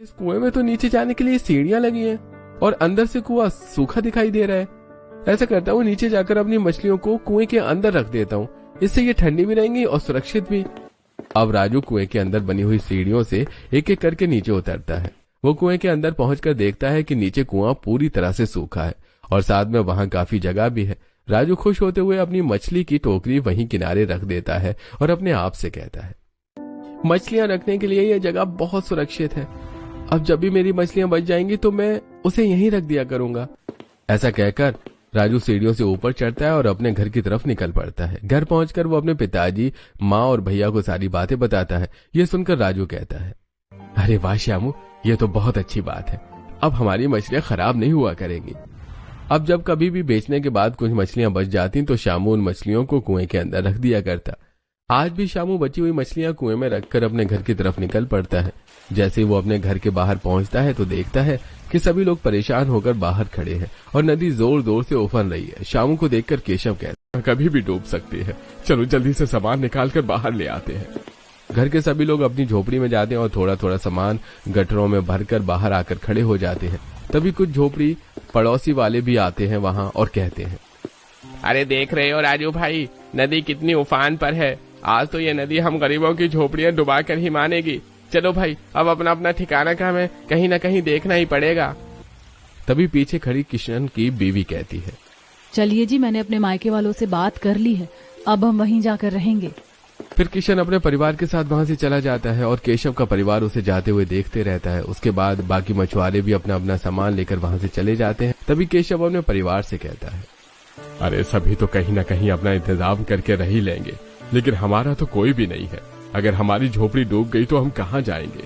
इस कुएं में तो नीचे जाने के लिए सीढ़ियां लगी हैं और अंदर से कुआं सूखा दिखाई दे रहा है। ऐसा करता हूँ, नीचे जाकर अपनी मछलियों को कुएं के अंदर रख देता हूँ, इससे ये ठंडी भी रहेंगी और सुरक्षित भी। अब राजू कुएं के अंदर बनी हुई सीढ़ियों से एक एक करके नीचे उतरता है। वो कुएं के अंदर पहुंचकर देखता है कि नीचे कुआं पूरी तरह से सूखा है और साथ में वहां काफी जगह भी है। राजू खुश होते हुए अपनी मछली की टोकरी वहीं किनारे रख देता है और अपने आप से कहता है, मछलियां रखने के लिए यह जगह बहुत सुरक्षित है। अब जब भी मेरी मछलियां बच जाएंगी तो मैं उसे यहीं रख दिया करूंगा। ऐसा कहकर राजू सीढ़ियों से ऊपर चढ़ता है और अपने घर की तरफ निकल पड़ता है। घर पहुंचकर वो अपने पिताजी, माँ और भैया को सारी बातें बताता है। ये सुनकर राजू कहता है, अरे वाह श्यामू, ये तो बहुत अच्छी बात है। अब हमारी मछलियां खराब नहीं हुआ करेंगी। अब जब कभी भी बेचने के बाद कुछ मछलियां बच जाती तो श्यामू उन मछलियों को कुएं के अंदर रख दिया करता। आज भी श्यामू बची हुई मछलियां कुएं में रखकर अपने घर की तरफ निकल पड़ता है। जैसे ही वो अपने घर के बाहर पहुंचता है तो देखता है कि सभी लोग परेशान होकर बाहर खड़े हैं और नदी जोर जोर से उफन रही है। श्यामू को देखकर केशव कहता है, कभी भी डूब सकती है, चलो जल्दी से सामान निकाल कर बाहर ले आते हैं। घर के सभी लोग अपनी झोपड़ी में जाते हैं और थोड़ा थोड़ा सामान गठरों में भरकर बाहर आकर खड़े हो जाते हैं। तभी कुछ झोपड़ी पड़ोसी वाले भी आते हैं वहां और कहते हैं, अरे देख रहे हो राजू भाई, नदी कितनी उफान पर है। आज तो ये नदी हम गरीबों की झोपड़ियां डुबा कर ही मानेगी। चलो भाई, अब अपना अपना ठिकाना का हमें कहीं न कहीं देखना ही पड़ेगा। तभी पीछे खड़ी किशन की बीवी कहती है, चलिए जी, मैंने अपने मायके वालों से बात कर ली है, अब हम वहीं जाकर रहेंगे। फिर किशन अपने परिवार के साथ वहां से चला जाता है और केशव का परिवार उसे जाते हुए देखते रहता है। उसके बाद बाकी मछुआरे भी अपना अपना सामान लेकर वहां से चले जाते हैं। तभी केशव अपने परिवार से कहता है, अरे सभी तो कहीं न कहीं अपना इंतजाम करके रह ही लेंगे, लेकिन हमारा तो कोई भी नहीं है। अगर हमारी झोपड़ी डूब गई तो हम कहाँ जाएंगे।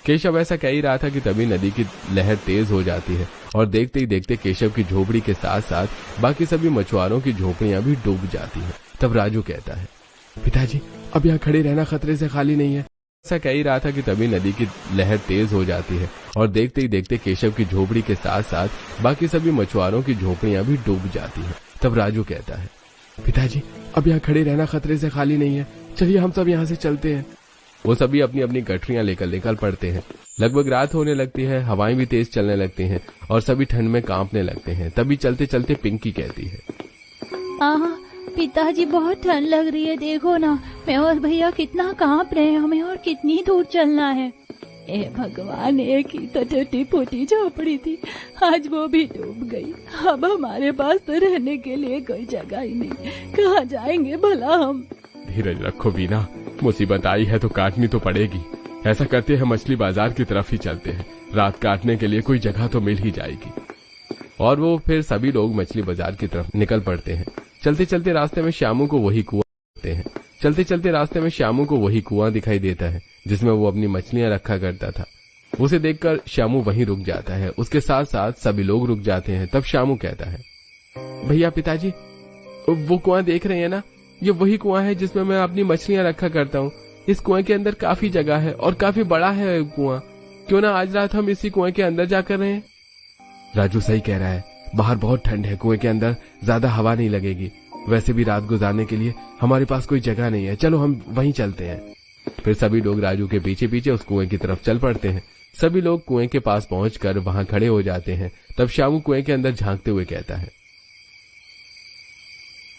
केशव ऐसा कह ही रहा था कि तभी नदी की लहर तेज हो जाती है और देखते ही देखते केशव की झोपड़ी के साथ साथ बाकी सभी मछुआरों की झोपड़ियां भी डूब जाती हैं। तब राजू कहता है, पिताजी, अब यहाँ खड़े रहना खतरे से खाली नहीं है। ऐसा कह ही रहा था कि तभी नदी की लहर तेज हो जाती है और देखते ही देखते केशव की झोपड़ी के साथ साथ बाकी सभी मछुआरों की झोपड़ियां भी डूब जाती हैं। तब राजू कहता है, पिताजी, अब यहाँ खड़े रहना खतरे से खाली नहीं है, चलिए हम सब यहाँ से चलते हैं। वो सभी अपनी अपनी गठरियां लेकर निकल पड़ते हैं। लगभग रात होने लगती है, हवाएं भी तेज चलने लगती हैं और सभी ठंड में कांपने लगते हैं। तभी चलते चलते पिंकी कहती है, पिताजी, बहुत ठंड लग रही है, देखो ना, मैं और भैया कितना कांप रहे हैं, हमें और कितनी दूर चलना है। ए भगवान, एक ही तो टूटी फूटी झोपड़ी थी, आज वो भी डूब गई। अब हमारे पास तो रहने के लिए कोई जगह ही नहीं, कहाँ जाएंगे भला हम। धीरज रखो वीना, मुसीबत आई है तो काटनी तो पड़ेगी। ऐसा करते हैं, मछली बाजार की तरफ ही चलते हैं, रात काटने के लिए कोई जगह तो मिल ही जाएगी। और वो फिर सभी लोग मछली बाजार की तरफ निकल पड़ते हैं। चलते चलते रास्ते में श्यामू को वही कुआं दिखाई देता है जिसमें वो अपनी मछलियां रखा करता था। उसे देखकर श्यामू वहीं रुक जाता है। उसके साथ साथ सभी लोग रुक जाते हैं। तब श्यामू कहता है, भैया, पिताजी, वो कुआं देख रहे हैं ना, ये वही कुआं है जिसमें मैं अपनी मछलियां रखा करता हूँ। इस कुएं के अंदर काफी जगह है और काफी बड़ा है कुआं। क्यों ना आज रात हम इसी कुएं के अंदर जाकर रहें। राजू सही कह रहा है, बाहर बहुत ठंड है, कुएं के अंदर ज्यादा हवा नहीं लगेगी। वैसे भी रात गुजारने के लिए हमारे पास कोई जगह नहीं है, चलो हम वहीं चलते हैं। फिर सभी लोग राजू के पीछे पीछे उस कुएं की तरफ चल पड़ते हैं। सभी लोग कुएं के पास पहुंचकर वहां खड़े हो जाते हैं। तब श्यामू कुएं के अंदर झांकते हुए कहता है,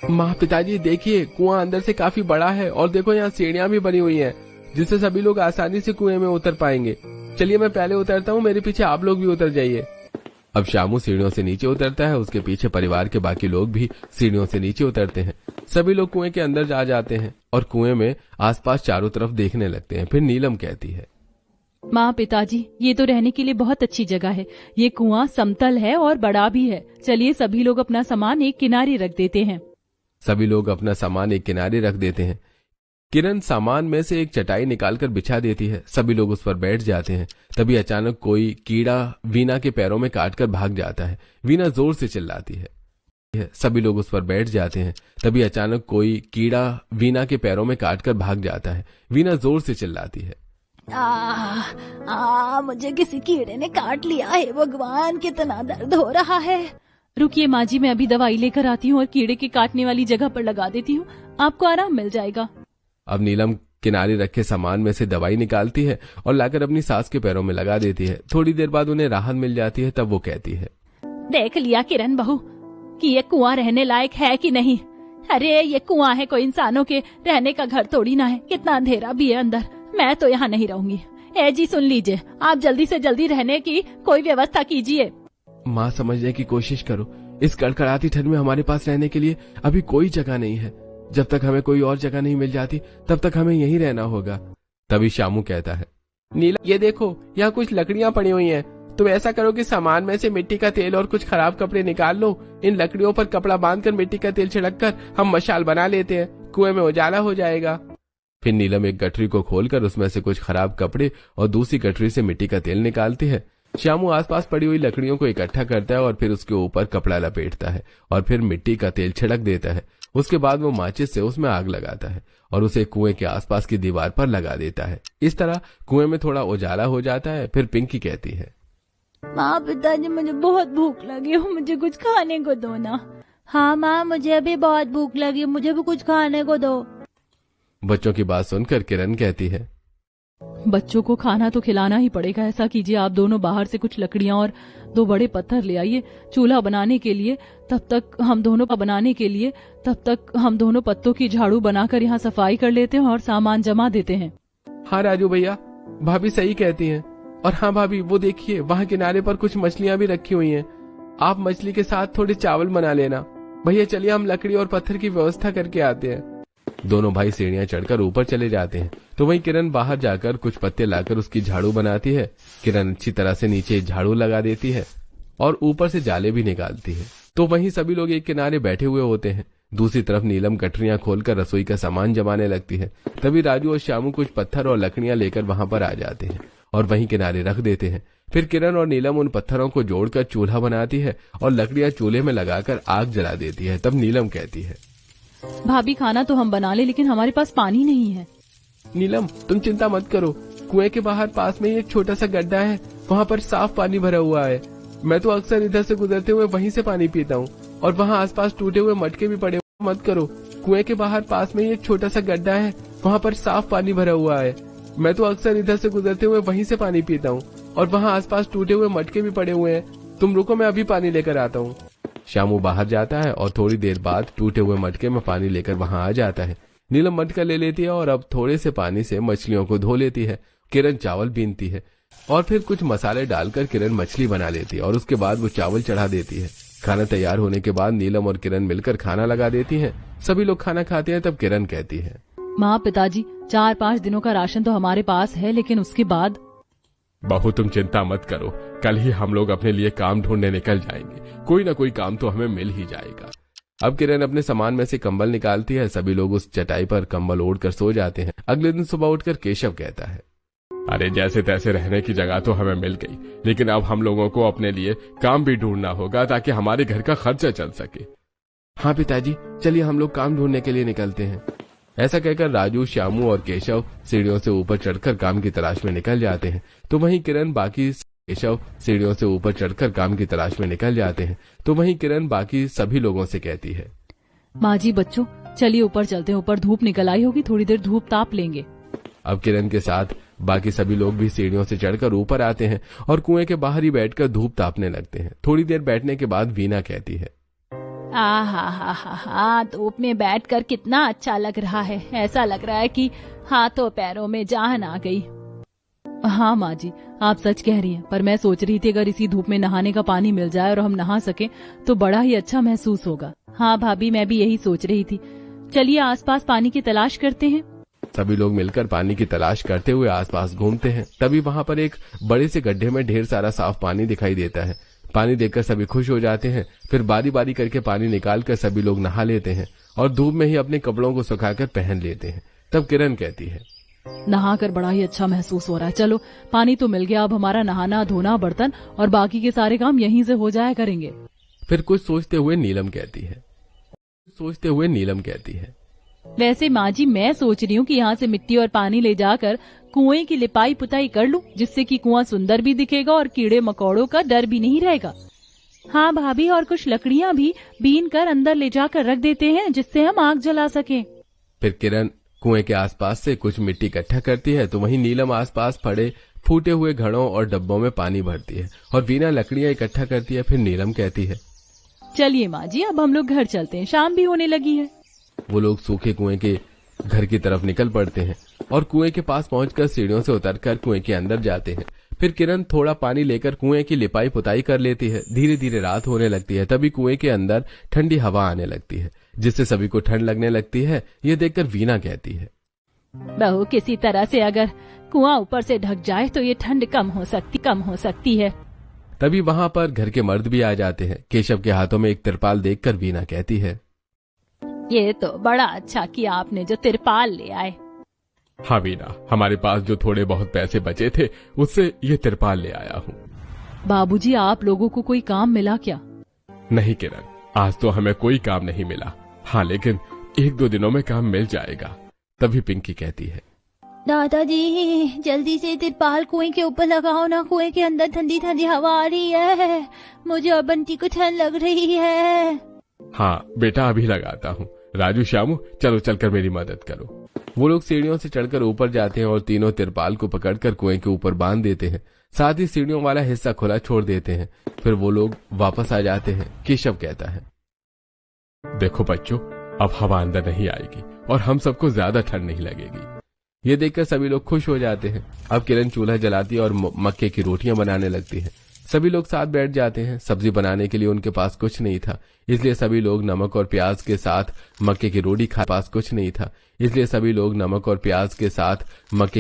माँ, पिताजी, देखिए, कुआं अंदर से काफी बड़ा है और देखो यहाँ सीढ़ियां भी बनी हुई हैं जिससे सभी लोग आसानी से कुएं में उतर पाएंगे। चलिए मैं पहले उतरता हूँ, मेरे पीछे आप लोग भी उतर जाइए। अब श्यामू सीढ़ियों से नीचे उतरता है, उसके पीछे परिवार के बाकी लोग भी सीढ़ियों से नीचे उतरते हैं। सभी लोग कुएं के अंदर जा जाते हैं और कुएं में आसपास चारों तरफ देखने लगते हैं। फिर नीलम कहती है, माँ, पिताजी, ये तो रहने के लिए बहुत अच्छी जगह है। ये कुआं समतल है और बड़ा भी है। चलिए सभी लोग अपना सामान एक किनारे रख देते हैं। सभी लोग अपना सामान एक किनारे रख देते हैं। किरण सामान में से एक चटाई निकालकर बिछा देती है। सभी लोग उस पर बैठ जाते हैं। तभी अचानक कोई कीड़ा वीना के पैरों में काटकर भाग जाता है। वीना जोर से चिल्लाती है। सभी लोग उस पर बैठ जाते हैं। तभी अचानक कोई कीड़ा वीना के पैरों में काटकर भाग जाता है। वीना जोर से चिल्लाती है, मुझे किसी कीड़े ने काट लिया है, भगवान, कितना दर्द हो रहा है। रुकिए माँ जी, मैं अभी दवाई लेकर आती हूँ और कीड़े के काटने वाली जगह पर लगा देती हूँ, आपको आराम मिल जाएगा। अब नीलम किनारे रखे सामान में से दवाई निकालती है और लाकर अपनी सास के पैरों में लगा देती है। थोड़ी देर बाद उन्हें राहत मिल जाती है। तब वो कहती है, देख लिया किरण बहू कि ये कुआं रहने लायक है कि नहीं। अरे ये कुआं है, कोई इंसानों के रहने का घर थोड़ी ना है। कितना अंधेरा भी है अंदर, मैं तो यहाँ नहीं रहूंगी। ए जी सुन लीजिए, आप जल्दी से जल्दी रहने की कोई व्यवस्था कीजिए। माँ समझने की कोशिश करो, इस कड़कड़ाती ठंड में हमारे पास रहने के लिए अभी कोई जगह नहीं है। जब तक हमें कोई और जगह नहीं मिल जाती तब तक हमें यहीं रहना होगा। तभी शामू कहता है, नीलम ये देखो, यहाँ कुछ लकड़ियाँ पड़ी हुई हैं। तुम ऐसा करो कि सामान में से मिट्टी का तेल और कुछ खराब कपड़े निकाल लो। इन लकड़ियों पर कपड़ा बांधकर मिट्टी का तेल छिड़क कर हम मशाल बना लेते हैं। कुएं में उजाला हो जाएगा। फिर नीलम एक गठरी को खोलकर उसमें से कुछ खराब कपड़े और दूसरी गठरी से मिट्टी का तेल निकालती है। श्यामू आसपास पड़ी हुई लकड़ियों को इकट्ठा करता है और फिर उसके ऊपर कपड़ा लपेटता है और फिर मिट्टी का तेल छिड़क देता है। उसके बाद वो माचिस से उसमें आग लगाता है और उसे कुएं के आसपास की दीवार पर लगा देता है। इस तरह कुएं में थोड़ा उजाला हो जाता है। फिर पिंकी कहती है, माँ पिताजी मुझे बहुत भूख लगी है, मुझे कुछ खाने को दो ना। हाँ माँ मुझे भी बहुत भूख लगी, मुझे भी कुछ खाने को दो। बच्चों की बात सुनकर किरण कहती है, बच्चों को खाना तो खिलाना ही पड़ेगा। ऐसा कीजिए, आप दोनों बाहर से कुछ लकड़ियां और 2 बड़े पत्थर ले आइए चूल्हा बनाने के लिए। तब तक हम दोनों पत्तों की झाड़ू बनाकर यहाँ सफाई कर लेते हैं और सामान जमा देते हैं। हाँ राजू भैया, भाभी सही कहती हैं। और हाँ भाभी, वो देखिए वहाँ किनारे पर कुछ मछलियाँ भी रखी हुई हैं। आप मछली के साथ थोड़े चावल बना लेना। भैया चलिए हम लकड़ी और पत्थर की व्यवस्था करके आते हैं। दोनों भाई सीढ़ियां चढ़कर ऊपर चले जाते हैं। तो वहीं किरण बाहर जाकर कुछ पत्ते लाकर उसकी झाड़ू बनाती है। किरण अच्छी तरह से नीचे झाड़ू लगा देती है और ऊपर से जाले भी निकालती है। तो वहीं सभी लोग एक किनारे बैठे हुए होते हैं। दूसरी तरफ नीलम गठरियां खोलकर रसोई का सामान जमाने लगती है। तभी राजू और श्यामू कुछ पत्थर और लकड़ियां लेकर वहां पर आ जाते हैं और वहीं किनारे रख देते हैं। फिर किरण और नीलम उन पत्थरों को जोड़कर चूल्हा बनाती है और लकड़ियां चूल्हे में लगाकर आग जला देती है। तब नीलम कहती है, भाभी खाना तो हम बना ले, लेकिन हमारे पास पानी नहीं है। नीलम तुम चिंता मत करो, कुएं के बाहर पास में ही एक छोटा सा गड्ढा है, वहाँ पर साफ पानी भरा हुआ है। मैं तो अक्सर इधर से गुजरते हुए वहीं से पानी पीता हूँ और वहाँ आसपास टूटे हुए मटके भी पड़े। मत करो, कुएं के बाहर पास में ही एक छोटा सा गड्ढा है, वहाँ पर साफ पानी भरा हुआ है। मैं तो अक्सर इधर से गुजरते हुए वहीं से पानी पीता हूँ और वहाँ आसपास टूटे हुए मटके भी पड़े हुए हैं। तुम रुको, मैं अभी पानी लेकर आता हूँ। श्यामू बाहर जाता है और थोड़ी देर बाद टूटे हुए मटके में पानी लेकर वहाँ आ जाता है। नीलम मटका ले लेती है और अब थोड़े से पानी से मछलियों को धो लेती है। किरण चावल बीनती है और फिर कुछ मसाले डालकर किरण मछली बना लेती है और उसके बाद वो चावल चढ़ा देती है। खाना तैयार होने के बाद नीलम और किरण मिलकर खाना लगा देती हैं। सभी लोग खाना खाते हैं। तब किरण कहती है, माँ पिताजी 4-5 दिनों का राशन तो हमारे पास है, लेकिन उसके बाद। बहू तुम चिंता मत करो, कल ही हम लोग अपने लिए काम ढूंढने निकल जाएंगे। कोई ना कोई काम तो हमें मिल ही जाएगा। अब किरण अपने सामान में से कंबल निकालती है। सभी लोग उस चटाई पर कंबल ओढ़कर सो जाते हैं। अगले दिन सुबह उठकर केशव कहता है, अरे जैसे तैसे रहने की जगह तो हमें मिल गई, लेकिन अब हम लोगों को अपने लिए काम भी ढूंढना होगा ताकि हमारे घर का खर्चा चल सके। हाँ पिताजी, चलिए हम लोग काम ढूंढने के लिए निकलते हैं। ऐसा कहकर राजू, श्यामू और केशव सीढ़ियों से ऊपर चढ़कर काम की तलाश में निकल जाते हैं। तो वहीं किरण बाकी सभी लोगों से कहती है, माँ जी बच्चों चलिए ऊपर चलते हैं, ऊपर धूप निकल आई होगी, थोड़ी देर धूप ताप लेंगे। अब किरण के साथ बाकी सभी लोग भी सीढ़ियों से चढ़कर ऊपर आते हैं और कुएं के बाहर ही बैठकर धूप तापने लगते हैं। थोड़ी देर बैठने के बाद वीना कहती है, हा धूप में बैठकर कितना अच्छा लग रहा है। ऐसा लग रहा है कि हाथों पैरों में जान आ गई। हाँ माँ जी, आप सच कह रही हैं, पर मैं सोच रही थी अगर इसी धूप में नहाने का पानी मिल जाए और हम नहा सके तो बड़ा ही अच्छा महसूस होगा। हाँ भाभी, मैं भी यही सोच रही थी। चलिए आसपास पानी की तलाश करते हैं। सभी लोग मिलकर पानी की तलाश करते हुए आसपास घूमते हैं। तभी वहाँ पर एक बड़े से गड्ढे में ढेर सारा साफ पानी दिखाई देता है। पानी देखकर सभी खुश हो जाते हैं। फिर बारी बारी करके पानी निकालकर सभी लोग नहा लेते हैं और धूप में ही अपने कपड़ों को सुखाकर पहन लेते हैं। तब किरण कहती है, नहाकर बड़ा ही अच्छा महसूस हो रहा है। चलो पानी तो मिल गया, अब हमारा नहाना, धोना, बर्तन और बाकी के सारे काम यहीं से हो जाया करेंगे। फिर कुछ सोचते हुए नीलम कहती है, वैसे माँ जी मैं सोच रही हूँ कि यहाँ से मिट्टी और पानी ले जाकर कुएं की लिपाई पुताई कर लूं, जिससे कि कुआं सुंदर भी दिखेगा और कीड़े मकोड़ों का डर भी नहीं रहेगा। हाँ भाभी, और कुछ लकड़ियाँ भी बीन कर अंदर ले जाकर रख देते हैं जिससे हम आग जला सकें। फिर किरण कुएं के आसपास से कुछ मिट्टी इकट्ठा करती है तो वहीं नीलम आसपास पड़े फूटे हुए घड़ों और डब्बों में पानी भरती है और वीना लकड़ियां इकट्ठा करती है। फिर नीलम कहती है, चलिए माँ जी, अब हम लोग घर चलते हैं, शाम भी होने लगी है। वो लोग सूखे कुएं के घर की तरफ निकल पड़ते हैं और कुएं के पास पहुंचकर सीढ़ियों से उतरकर कुएं के अंदर जाते हैं। फिर किरण थोड़ा पानी लेकर कुएं की लिपाई पुताई कर लेती है। धीरे धीरे रात होने लगती है। तभी कुएं के अंदर ठंडी हवा आने लगती है जिससे सभी को ठंड लगने लगती है। ये देखकर वीना कहती है, बहू, किसी तरह से अगर कुआं ऊपर से ढक जाए तो ये ठंड कम हो सकती है। तभी वहां पर घर के मर्द भी आ जाते हैं। केशव के हाथों में एक तिरपाल देखकर वीना कहती है, ये तो बड़ा अच्छा किया आपने जो तिरपाल ले आए। हाँ वीना, हमारे पास जो थोड़े बहुत पैसे बचे थे उससे ये तिरपाल ले आया हूँ। बाबूजी, आप लोगों को कोई काम मिला क्या? नहीं किरण, आज तो हमें कोई काम नहीं मिला। हाँ, लेकिन 1-2 दिनों में काम मिल जाएगा। तभी पिंकी कहती है, दादाजी जल्दी से तिरपाल कुएं के ऊपर लगाओ ना, कुएं के अंदर ठंडी ठंडी हवा आ रही है, मुझे और बंटी को ठंड लग रही है। हाँ बेटा, अभी लगाता हूँ। राजू, श्यामू, चलो चलकर मेरी मदद करो। वो लोग सीढ़ियों से चढ़कर ऊपर जाते हैं और तीनों तिरपाल को पकड़कर कुएं के ऊपर बांध देते हैं। साथ ही सीढ़ियों वाला हिस्सा खुला छोड़ देते हैं। फिर वो लोग वापस आ जाते हैं। केशव कहता है, देखो बच्चों, अब हवा अंदर नहीं आएगी और हम सबको ज्यादा ठंड नहीं लगेगी। ये देखकर सभी लोग खुश हो जाते हैं। अब किरण चूल्हा जलाती है और मक्के की रोटियां बनाने लगती है। सभी लोग साथ बैठ जाते हैं। सब्जी बनाने के लिए उनके पास कुछ नहीं था, इसलिए सभी लोग नमक और प्याज के साथ मक्के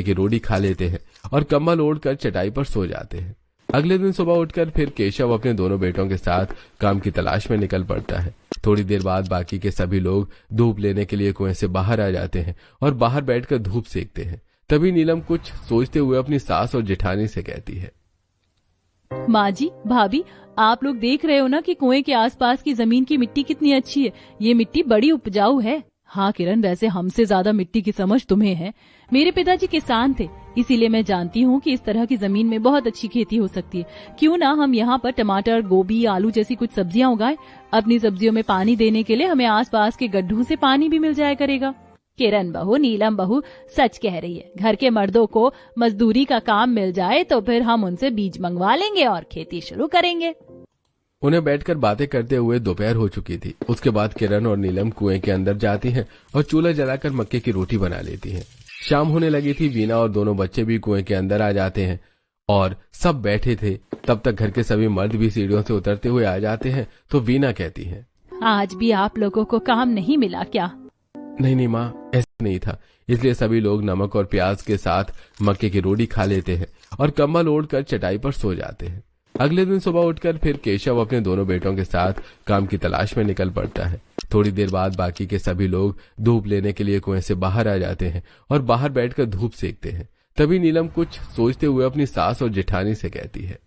की रोटी खा लेते हैं और कंबल ओढ़कर चटाई पर सो जाते हैं। अगले दिन सुबह उठकर फिर केशव अपने दोनों बेटों के साथ काम की तलाश में निकल पड़ता है। थोड़ी देर बाद बाकी के सभी लोग धूप लेने के लिए कुएं से बाहर आ जाते हैं और बाहर बैठकर धूप सेकते हैं। तभी नीलम कुछ सोचते हुए अपनी सास और जेठानी से कहती है, माँ जी, भाभी, आप लोग देख रहे हो ना कि कुएं के आसपास की जमीन की मिट्टी कितनी अच्छी है। ये मिट्टी बड़ी उपजाऊ है। हाँ किरण, वैसे हमसे ज्यादा मिट्टी की समझ तुम्हें है। मेरे पिताजी किसान थे, इसीलिए मैं जानती हूँ कि इस तरह की जमीन में बहुत अच्छी खेती हो सकती है। क्यों ना हम यहाँ पर टमाटर, गोभी, आलू जैसी कुछ सब्जियां उगाएं। अपनी सब्जियों में पानी देने के लिए हमें आसपास के गड्ढों से पानी भी मिल जाया करेगा। किरण बहू, नीलम बहू सच कह रही है। घर के मर्दों को मजदूरी का काम मिल जाए तो फिर हम उनसे बीज मंगवा लेंगे और खेती शुरू करेंगे। उन्हें बैठकर बातें करते हुए दोपहर हो चुकी थी। उसके बाद किरण और नीलम कुएं के अंदर जाती हैं और चूल्हा जलाकर मक्के की रोटी बना लेती हैं। शाम होने लगी थी। वीना और दोनों बच्चे भी कुएं के अंदर आ जाते हैं और सब बैठे थे। तब तक घर के सभी मर्द भी सीढ़ियों से उतरते हुए आ जाते हैं। तो वीना कहती है, आज भी आप लोगों को काम नहीं मिला क्या? नहीं माँ, ऐसा नहीं था, इसलिए सभी लोग नमक और प्याज के साथ मक्के की रोटी खा लेते हैं और कंबल ओढ़कर चटाई पर सो जाते हैं। अगले दिन सुबह उठकर फिर केशव अपने दोनों बेटों के साथ काम की तलाश में निकल पड़ता है। थोड़ी देर बाद बाकी के सभी लोग धूप लेने के लिए कुएं से बाहर आ जाते हैं और बाहर बैठकर धूप सेकते हैं। तभी नीलम कुछ सोचते हुए अपनी सास और जेठानी से कहती है,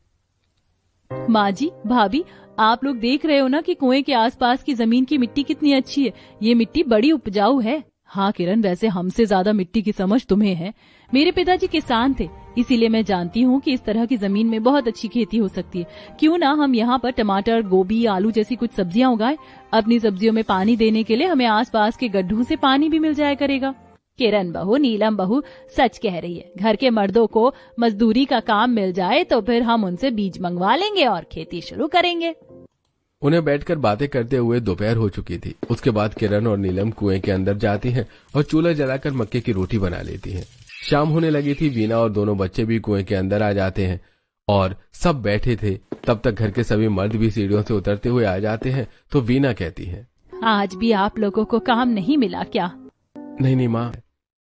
माँ जी, भाभी, आप लोग देख रहे हो ना कि कुएं के आसपास की जमीन की मिट्टी कितनी अच्छी है। ये मिट्टी बड़ी उपजाऊ है। हाँ किरण, वैसे हमसे ज्यादा मिट्टी की समझ तुम्हें है। मेरे पिताजी किसान थे, इसीलिए मैं जानती हूँ कि इस तरह की जमीन में बहुत अच्छी खेती हो सकती है। क्यों ना हम यहाँ पर टमाटर, गोभी, आलू जैसी कुछ सब्जियां उगाएं। अपनी सब्जियों में पानी देने के लिए हमें आसपास के गड्ढों से पानी भी मिल जाया करेगा। किरण बहू, नीलम बहू सच कह रही है। घर के मर्दों को मजदूरी का काम मिल जाए तो फिर हम उनसे बीज मंगवा लेंगे और खेती शुरू करेंगे। उन्हें बैठकर बातें करते हुए दोपहर हो चुकी थी। उसके बाद किरण और नीलम कुएं के अंदर जाती हैं और चूल्हा जलाकर मक्के की रोटी बना लेती हैं। शाम होने लगी थी। वीना और दोनों बच्चे भी कुएं के अंदर आ जाते हैं और सब बैठे थे। तब तक घर के सभी मर्द भी सीढ़ियों से उतरते हुए आ जाते हैं। तो वीना कहती है, आज भी आप लोगों को काम नहीं मिला क्या? नहीं माँ,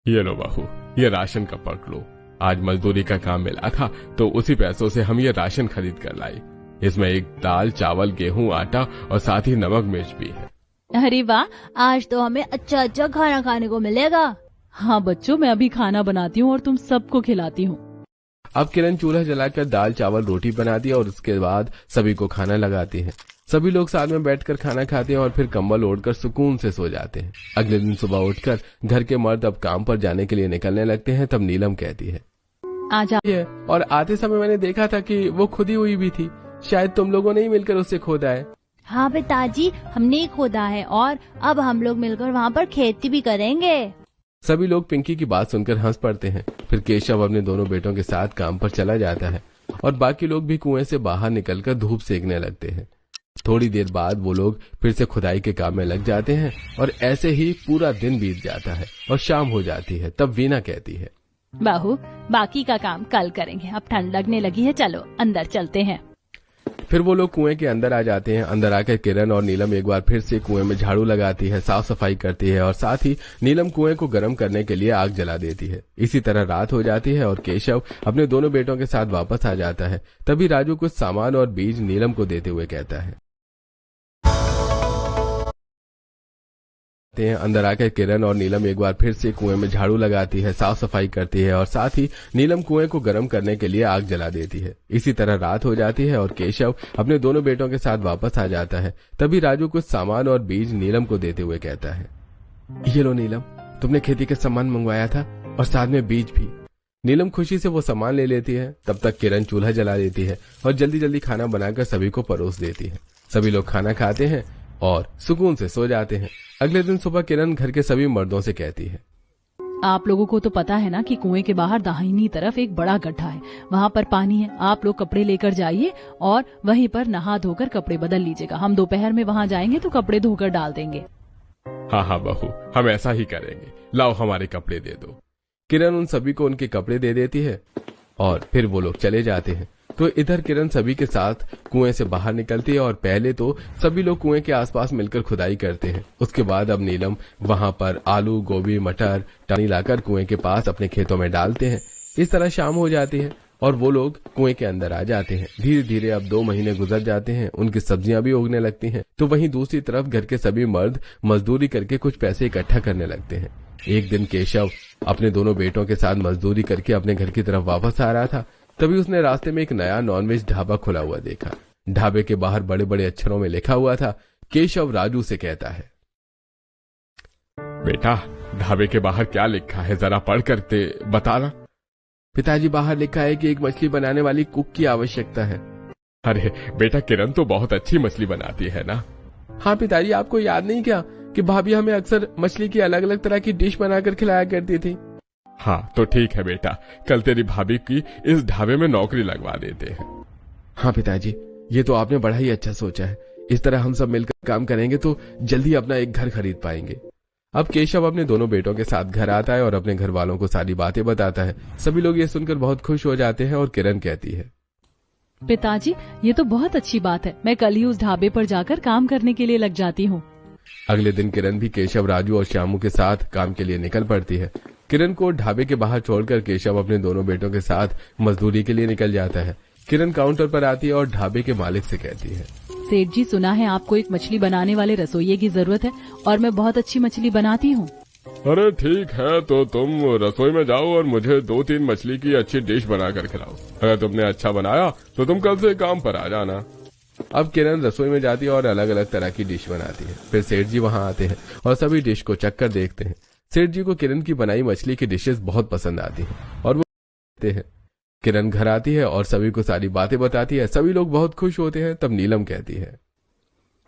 ये लो बहू, ये राशन का पकड़ लो। आज मजदूरी का काम मिला था तो उसी पैसों से हम ये राशन खरीद कर लाए। इसमें एक दाल, चावल, गेहूं, आटा और साथ ही नमक मिर्च भी है। अरे वाह, आज तो हमें अच्छा अच्छा खाना खाने को मिलेगा। हाँ बच्चों, मैं अभी खाना बनाती हूँ और तुम सबको खिलाती हूँ। अब किरण चूल्हा जलाकर दाल, चावल, रोटी बनाती है और उसके बाद सभी को खाना लगाती है। सभी लोग साथ में बैठकर खाना खाते हैं और फिर कंबल ओढ़कर सुकून से सो जाते हैं। अगले दिन सुबह उठकर घर के मर्द अब काम पर जाने के लिए निकलने लगते हैं। तब नीलम कहती है, आजा। और आते समय मैंने देखा था कि वो खुदी हुई भी थी। शायद तुम लोगों ने ही मिलकर उससे खोदा है। हाँ पिताजी, हमने ही खोदा है और अब हम लोग मिलकर वहाँ पर खेती भी करेंगे। सभी लोग पिंकी की बात सुनकर हंस पड़ते हैं। फिर केशव अपने दोनों बेटों के साथ काम पर चला जाता है और बाकी लोग भी कुएं से बाहर निकलकर धूप सेकने लगते हैं। थोड़ी देर बाद वो लोग फिर से खुदाई के काम में लग जाते हैं और ऐसे ही पूरा दिन बीत जाता है और शाम हो जाती है। तब वीना कहती है, बहू बाकी का काम कल करेंगे, अब ठंड लगने लगी है, चलो अंदर चलते हैं। फिर वो लोग कुएं के अंदर आ जाते हैं। अंदर आकर किरण और नीलम एक बार फिर से कुएं में झाड़ू लगाती है, साफ सफाई करती है और साथ ही नीलम कुएं को गर्म करने के लिए आग जला देती है। इसी तरह रात हो जाती है और केशव अपने दोनों बेटों के साथ वापस आ जाता है। तभी राजू कुछ सामान और बीज नीलम को देते हुए कहता है। अंदर आकर किरण और नीलम एक बार फिर से कुएं में झाड़ू लगाती है, साफ सफाई करती है और साथ ही नीलम कुएं को गर्म करने के लिए आग जला देती है। इसी तरह रात हो जाती है और केशव अपने दोनों बेटों के साथ वापस आ जाता है। तभी राजू कुछ सामान और बीज नीलम को देते हुए कहता है, ये लो नीलम, तुमने खेती के सामान मंगवाया था और साथ में बीज भी। नीलम खुशी से वो सामान ले लेती है। तब तक किरण चूल्हा जला देती है और जल्दी जल्दी खाना बनाकर सभी को परोस देती है। सभी लोग खाना खाते हैं और सुकून से सो जाते हैं। अगले दिन सुबह किरण घर के सभी मर्दों से कहती है, आप लोगों को तो पता है ना कि कुएं के बाहर दाहिनी तरफ एक बड़ा गड्ढा है, वहाँ पर पानी है। आप लोग कपड़े लेकर जाइए और वहीं पर नहा धोकर कपड़े बदल लीजिएगा। हम दोपहर में वहाँ जाएंगे तो कपड़े धोकर डाल देंगे। हाँ हाँ बहू, हम ऐसा ही करेंगे, लाओ हमारे कपड़े दे दो। किरण उन सभी को उनके कपड़े दे देती है और फिर वो लोग चले जाते हैं। तो इधर किरण सभी के साथ कुएं से बाहर निकलती है और पहले तो सभी लोग कुएं के आसपास मिलकर खुदाई करते हैं। उसके बाद अब नीलम वहां पर आलू, गोभी, मटर, टनी लाकर कुएं के पास अपने खेतों में डालते हैं। इस तरह शाम हो जाती है और वो लोग कुएं के अंदर आ जाते हैं। धीरे धीरे अब 2 महीने गुजर जाते हैं, उनकी सब्जियां भी उगने लगती हैं। तो वहीं दूसरी तरफ घर के सभी मर्द मजदूरी करके कुछ पैसे इकट्ठा करने लगते हैं। एक दिन केशव अपने दोनों बेटों के साथ मजदूरी करके अपने घर की तरफ वापस आ रहा था। तभी उसने रास्ते में एक नया नॉनवेज ढाबा खुला हुआ देखा। ढाबे के बाहर बड़े बड़े अक्षरों में लिखा हुआ था। केशव राजू से कहता है, बेटा ढाबे के बाहर क्या लिखा है, जरा पढ़ करके बताना। पिताजी, बाहर लिखा है कि एक मछली बनाने वाली कुक की आवश्यकता है। अरे बेटा, किरण तो बहुत अच्छी मछली बनाती है ना। हाँ पिताजी, आपको याद नहीं क्या कि भाभी हमें अक्सर मछली की अलग अलग तरह की डिश बनाकर खिलाया करती थी। हाँ तो ठीक है बेटा, कल तेरी भाभी की इस ढाबे में नौकरी लगवा देते हैं। हाँ पिताजी, ये तो आपने बड़ा ही अच्छा सोचा है। इस तरह हम सब मिलकर काम करेंगे तो जल्दी अपना एक घर खरीद पाएंगे। अब केशव अपने दोनों बेटों के साथ घर आता है और अपने घर वालों को सारी बातें बताता है। सभी लोग ये सुनकर बहुत खुश हो जाते हैं और किरण कहती है, पिताजी ये तो बहुत अच्छी बात है, मैं कल ही उस ढाबे पर जाकर काम करने के लिए लग जाती हूँ। अगले दिन किरण भी केशव, राजू और श्यामू के साथ काम के लिए निकल पड़ती है। किरण को ढाबे के बाहर छोड़कर केशव अपने दोनों बेटों के साथ मजदूरी के लिए निकल जाता है। किरण काउंटर पर आती है और ढाबे के मालिक से कहती है, सेठ जी, सुना है आपको एक मछली बनाने वाले रसोइये की जरूरत है और मैं बहुत अच्छी मछली बनाती हूँ। अरे ठीक है, तो तुम रसोई में जाओ और मुझे 2-3 मछली की अच्छी डिश बनाकर खिलाओ। अगर तुमने अच्छा बनाया तो तुम कल से काम पर आ जाना। अब किरण रसोई में जाती है और अलग अलग तरह की डिश बनाती है। फिर सेठ जी वहां आते हैं और सभी डिश को चखकर देखते हैं। सेठ जी को किरण की बनाई मछली की डिशेस बहुत पसंद आती है और वो कहते हैं। किरण घर आती है और सभी को सारी बातें बताती है। सभी लोग बहुत खुश होते हैं। तब नीलम कहती है,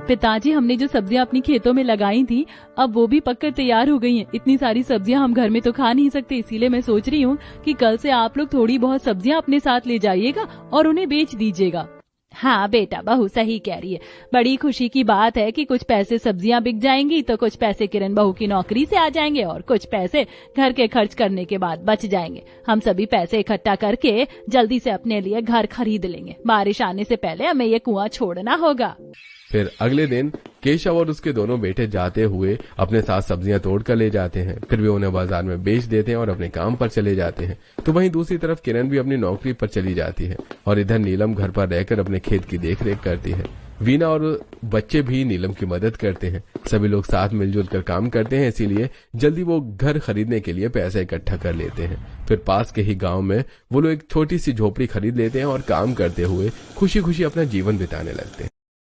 पिताजी, हमने जो सब्जियां अपनी खेतों में लगाई थी अब वो भी पककर तैयार हो गई हैं। इतनी सारी सब्जियां हम घर में तो खा नहीं सकते, इसीलिए मैं सोच रही हूँ कि कल से आप लोग थोड़ी बहुत सब्जियां अपने साथ ले जाइएगा और उन्हें बेच दीजिएगा। हाँ बेटा, बहू सही कह रही है। बड़ी खुशी की बात है कि कुछ पैसे सब्जियां बिक जाएंगी तो कुछ पैसे किरण बहू की नौकरी से आ जाएंगे और कुछ पैसे घर के खर्च करने के बाद बच जाएंगे। हम सभी पैसे इकट्ठा करके जल्दी से अपने लिए घर खरीद लेंगे। बारिश आने से पहले हमें ये कुआं छोड़ना होगा। फिर अगले दिन केशव और उसके दोनों बेटे जाते हुए अपने साथ सब्जियां तोड़ कर ले जाते हैं। फिर वे उन्हें बाजार में बेच देते हैं और अपने काम पर चले जाते हैं। तो वहीं दूसरी तरफ किरण भी अपनी नौकरी पर चली जाती है और इधर नीलम घर पर रहकर अपने खेत की देखरेख करती है। वीना और बच्चे भी नीलम की मदद करते हैं। सभी लोग साथ मिलजुल कर काम करते हैं, इसीलिए जल्दी वो घर खरीदने के लिए पैसा इकट्ठा कर लेते हैं। फिर पास के ही गांव में वो लोग एक छोटी सी झोपड़ी खरीद लेते हैं और काम करते हुए खुशी खुशी अपना जीवन बिताने लगते हैं।